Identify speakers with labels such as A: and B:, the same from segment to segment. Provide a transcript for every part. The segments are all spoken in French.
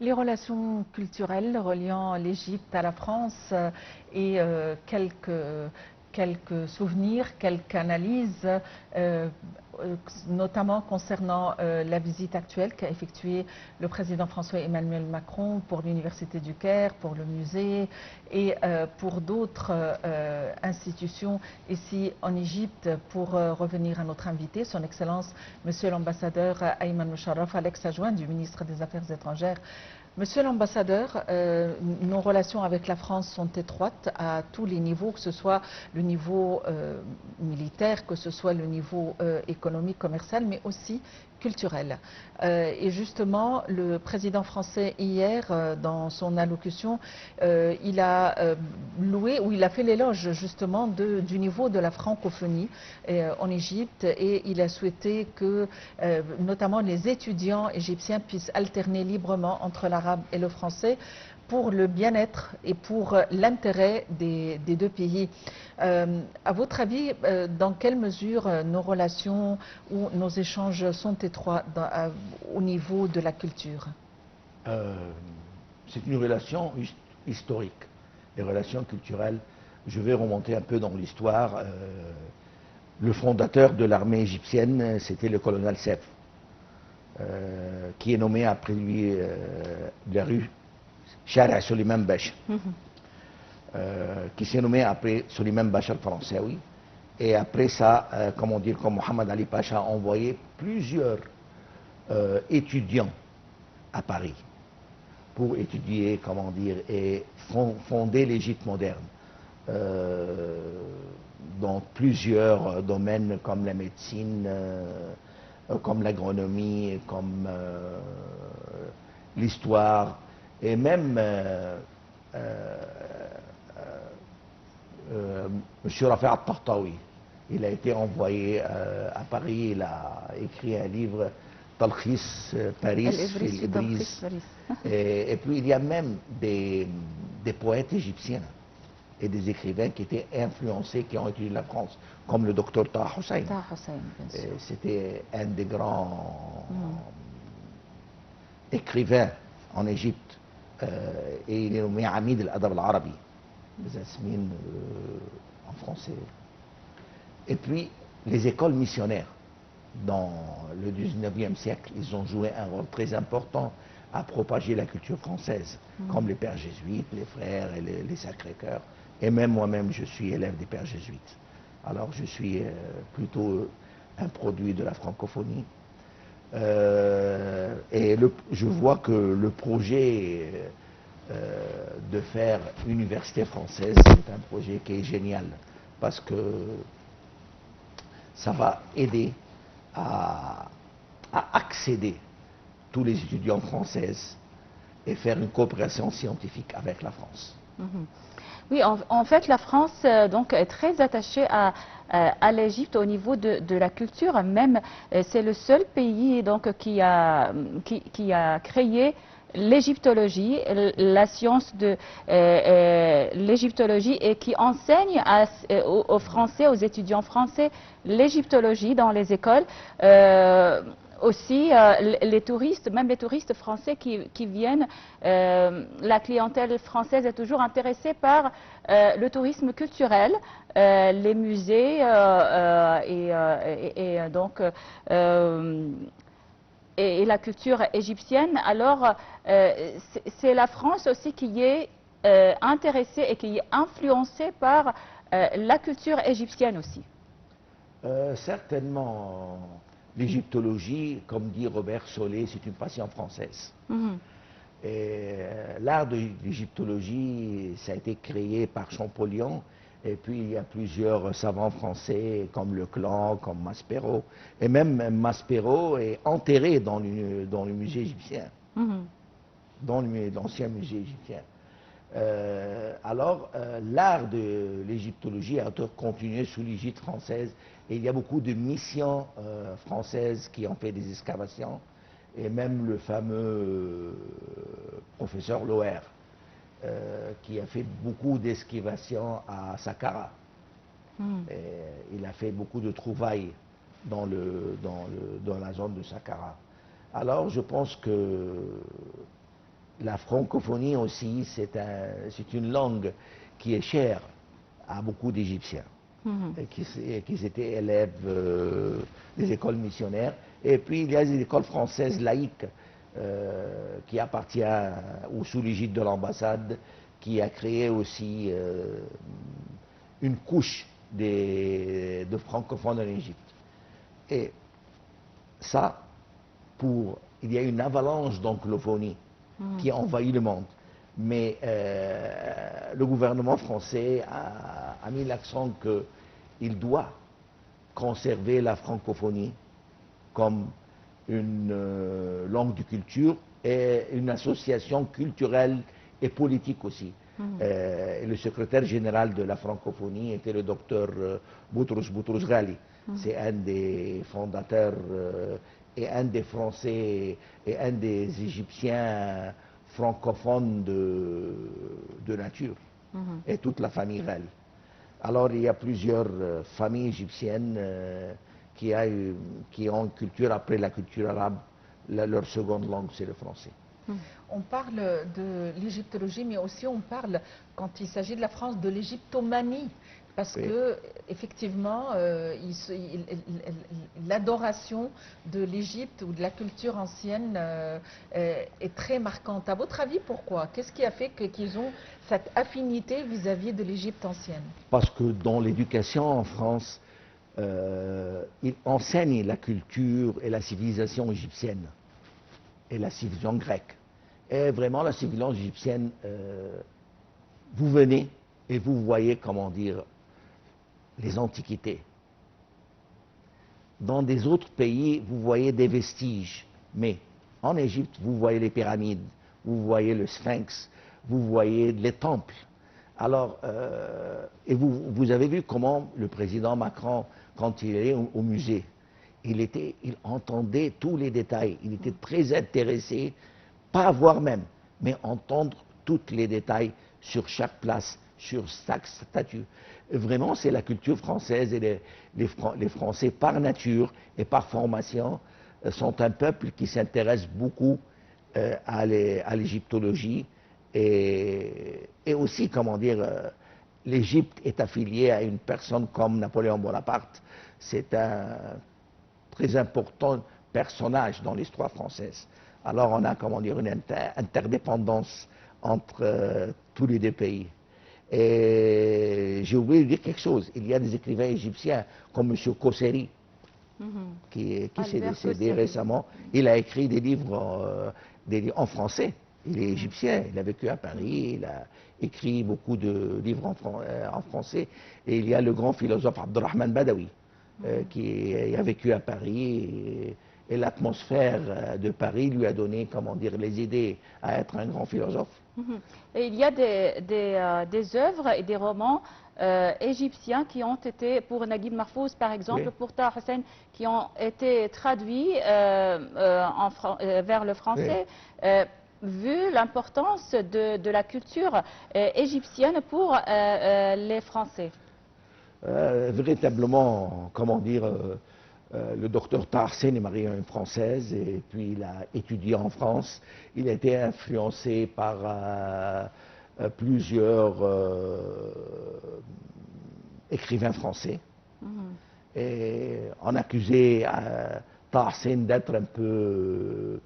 A: Les relations culturelles reliant l'Égypte à la France et quelques souvenirs, quelques analyses, notamment concernant la visite actuelle qu'a effectuée le président François Emmanuel Macron pour l'Université du Caire, pour le musée et pour d'autres institutions ici en Égypte. Pour revenir à notre invité, son Excellence, Monsieur l'ambassadeur Ayman Moucharraf, l'ex-adjoint du ministre des Affaires étrangères. Monsieur l'ambassadeur, nos relations avec la France sont étroites à tous les niveaux, que ce soit le niveau militaire, que ce soit le niveau économique, commercial, mais aussi culturel. Et justement, le président français hier, dans son allocution, il a loué, ou il a fait l'éloge justement du niveau de la francophonie en Égypte, et il a souhaité que notamment les étudiants égyptiens puissent alterner librement entre l'arabe et le français pour le bien-être et pour l'intérêt des deux pays. À votre avis, dans quelle mesure nos relations ou nos échanges sont étroits au niveau de la culture?
B: C'est une relation historique, les relations culturelles. Je vais remonter un peu dans l'histoire. Le fondateur de l'armée égyptienne, c'était le colonel Seff, qui est nommé après lui la rue Shara Soliman Bacha, qui s'est nommé après Soliman Bacha le français, oui. Et après ça, comment dire, comme Mohamed Ali Pacha a envoyé plusieurs étudiants à Paris pour étudier, comment dire, et fonder l'Égypte moderne dans plusieurs domaines comme la médecine, comme l'agronomie, comme l'histoire, et même M. Rafah al-Tahtawi, il a été envoyé à Paris, il a écrit un livre, Talkhis Paris, l'Ibris. Et puis il y a même des poètes égyptiens et des écrivains qui étaient influencés, qui ont étudié la France, comme le docteur Taha Hussein. C'était un des grands écrivains en Égypte. Et il est nommé Amid al-Adab al-Arabi, en français. Et puis, les écoles missionnaires, dans le 19e siècle, ils ont joué un rôle très important à propager la culture française, comme les pères jésuites, les frères et les Sacré-Cœur. Et même moi-même, je suis élève des pères jésuites. Alors, je suis plutôt un produit de la francophonie. Et je vois que le projet de faire université française, c'est un projet qui est génial, parce que ça va aider à accéder tous les étudiants françaises et faire une coopération scientifique avec la France.
C: Oui, en fait, la France donc est très attachée à l'Égypte au niveau de la culture. Même, c'est le seul pays donc qui a créé l'égyptologie, la science de l'égyptologie, et qui enseigne aux Français, aux étudiants français, l'égyptologie dans les écoles. Aussi, les touristes, même les touristes français qui viennent, la clientèle française est toujours intéressée par le tourisme culturel, les musées et la culture égyptienne. Alors, c'est la France aussi qui est intéressée et qui est influencée par la culture égyptienne aussi.
B: Certainement. L'égyptologie, comme dit Robert Solé, c'est une passion française. Et l'art de l'égyptologie, ça a été créé par Champollion, et puis il y a plusieurs savants français comme Leclan, comme Maspero, et même Maspero est enterré dans le musée égyptien, dans l'ancien musée égyptien. Alors, l'art de l'égyptologie a continué sous l'égide française, et il y a beaucoup de missions françaises qui ont fait des excavations, et même le fameux professeur Loher, qui a fait beaucoup d'excavations à Saqqara. Il a fait beaucoup de trouvailles dans la zone de Saqqara. Alors, je pense que la francophonie aussi, c'est une langue qui est chère à beaucoup d'Égyptiens, qui étaient élèves des écoles missionnaires. Et puis il y a des écoles françaises laïques qui appartiennent ou sous l'égide de l'ambassade, qui a créé aussi une couche de francophones en Égypte. Et ça, il y a une avalanche d'anglophonie qui envahit le monde. Mais le gouvernement français a mis l'accent qu'il doit conserver la francophonie comme une langue de culture et une association culturelle et politique aussi. Le secrétaire général de la francophonie était le docteur Boutros Ghali. C'est un des fondateurs et un des Français et un des Égyptiens francophones de nature, et toute la famille Ghali. Alors il y a plusieurs familles égyptiennes qui ont une culture, après la culture arabe, leur seconde langue c'est le français.
A: On parle de l'égyptologie, mais aussi on parle, quand il s'agit de la France, de l'égyptomanie. Parce que, effectivement, l'adoration de l'Égypte ou de la culture ancienne est très marquante. À votre avis, pourquoi? Qu'est-ce qui a fait qu'ils ont cette affinité vis-à-vis de l'Égypte ancienne?
B: Parce que dans l'éducation en France, ils enseignent la culture et la civilisation égyptienne et la civilisation grecque. Et vraiment, la civilisation égyptienne, vous venez et vous voyez, comment dire, les antiquités. Dans des autres pays, vous voyez des vestiges, mais en Égypte, vous voyez les pyramides, vous voyez le sphinx, vous voyez les temples. Alors, et vous avez vu comment le président Macron, quand il est au musée, il entendait tous les détails, il était très intéressé, pas voir même, mais entendre tous les détails sur chaque place, sur chaque statue. Vraiment, c'est la culture française, et les Français, par nature et par formation, sont un peuple qui s'intéresse beaucoup à l'égyptologie, et aussi, comment dire, l'Égypte est affiliée à une personne comme Napoléon Bonaparte. C'est un très important personnage dans l'histoire française. Alors on a, comment dire, une interdépendance entre tous les deux pays. Et j'ai oublié de dire quelque chose. Il y a des écrivains égyptiens comme M. Kosseri, qui s'est décédé récemment. Il a écrit des livres en français. Il est égyptien, il a vécu à Paris, il a écrit beaucoup de livres en français. Et il y a le grand philosophe Abdelrahman Badawi, qui a vécu à Paris. Et l'atmosphère de Paris lui a donné, comment dire, les idées à être un grand philosophe.
C: Et il y a des œuvres et des romans égyptiens qui ont été, pour Naguib Mahfouz par exemple, pour Taha Hussein, qui ont été traduits vers le français. Vu l'importance de la culture égyptienne pour les Français.
B: Véritablement, comment dire, le docteur Taha Hussein est marié à une Française, et puis il a étudié en France. Il a été influencé par plusieurs écrivains français. Et on accusait Taha Hussein d'être un peu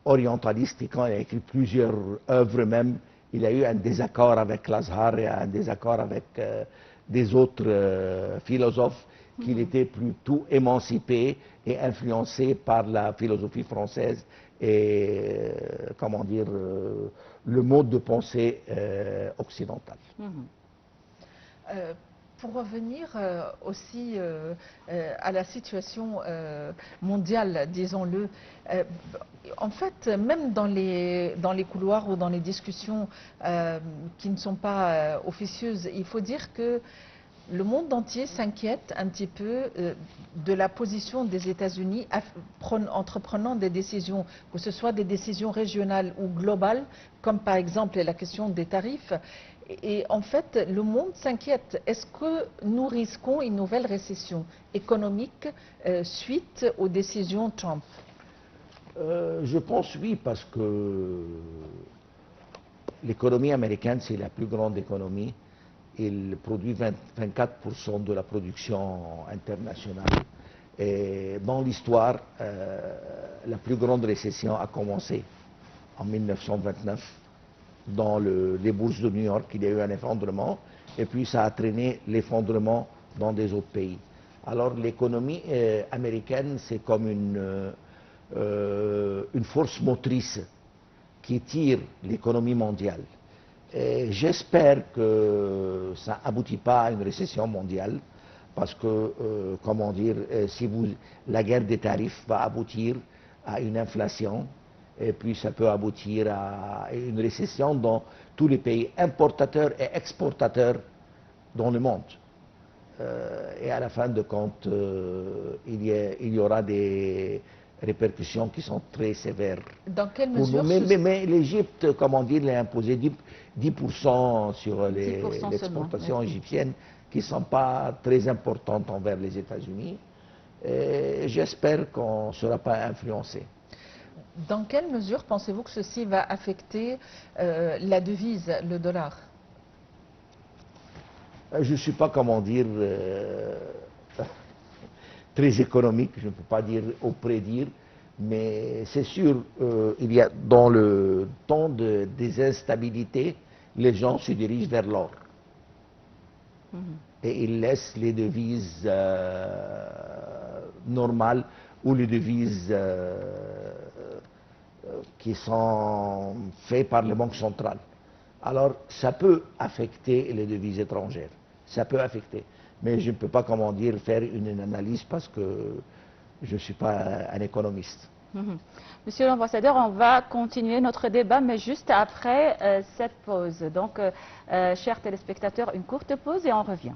B: orientaliste, et quand il a écrit plusieurs œuvres même, il a eu un désaccord avec l'Azhar et un désaccord avec des autres philosophes, qu'il était plutôt émancipé et influencé par la philosophie française et, comment dire, le mode de pensée occidental.
A: Pour revenir aussi à la situation mondiale, disons-le, en fait, même dans les couloirs ou dans les discussions qui ne sont pas officieuses, il faut dire que le monde entier s'inquiète un petit peu de la position des États-Unis entreprenant des décisions, que ce soit des décisions régionales ou globales, comme par exemple la question des tarifs. Et en fait, le monde s'inquiète. Est-ce que nous risquons une nouvelle récession économique suite aux décisions Trump?
B: Je pense oui, parce que l'économie américaine, c'est la plus grande économie. Il produit 24% de la production internationale. Et dans l'histoire, la plus grande récession a commencé en 1929 dans les bourses de New York. Il y a eu un effondrement et puis ça a traîné l'effondrement dans des autres pays. Alors l'économie américaine, c'est comme une force motrice qui tire l'économie mondiale. J'espère que ça n'aboutit pas à une récession mondiale, parce que, comment dire, si la guerre des tarifs va aboutir à une inflation, et puis ça peut aboutir à une récession dans tous les pays importateurs et exportateurs dans le monde. Et à la fin de compte, il y aura des répercussions qui sont très sévères.
A: Dans quelle mesure
B: Mais l'Égypte, comment dire, l'a imposé 10% sur l'exportation égyptienne, qui ne sont pas très importantes envers les États-Unis. J'espère qu'on ne sera pas influencé.
A: Dans quelle mesure pensez-vous que ceci va affecter la devise, le dollar?
B: Je ne suis pas, comment dire, très économique, je ne peux pas dire ou prédire, mais c'est sûr, il y a dans le temps des instabilités, les gens se dirigent vers l'or. Et ils laissent les devises normales ou les devises qui sont faites par les banques centrales. Alors, ça peut affecter les devises étrangères. Ça peut affecter. Mais je ne peux pas, comment dire, faire une analyse parce que je ne suis pas un économiste.
C: Monsieur l'ambassadeur, on va continuer notre débat, mais juste après cette pause. Donc, chers téléspectateurs, une courte pause et on revient.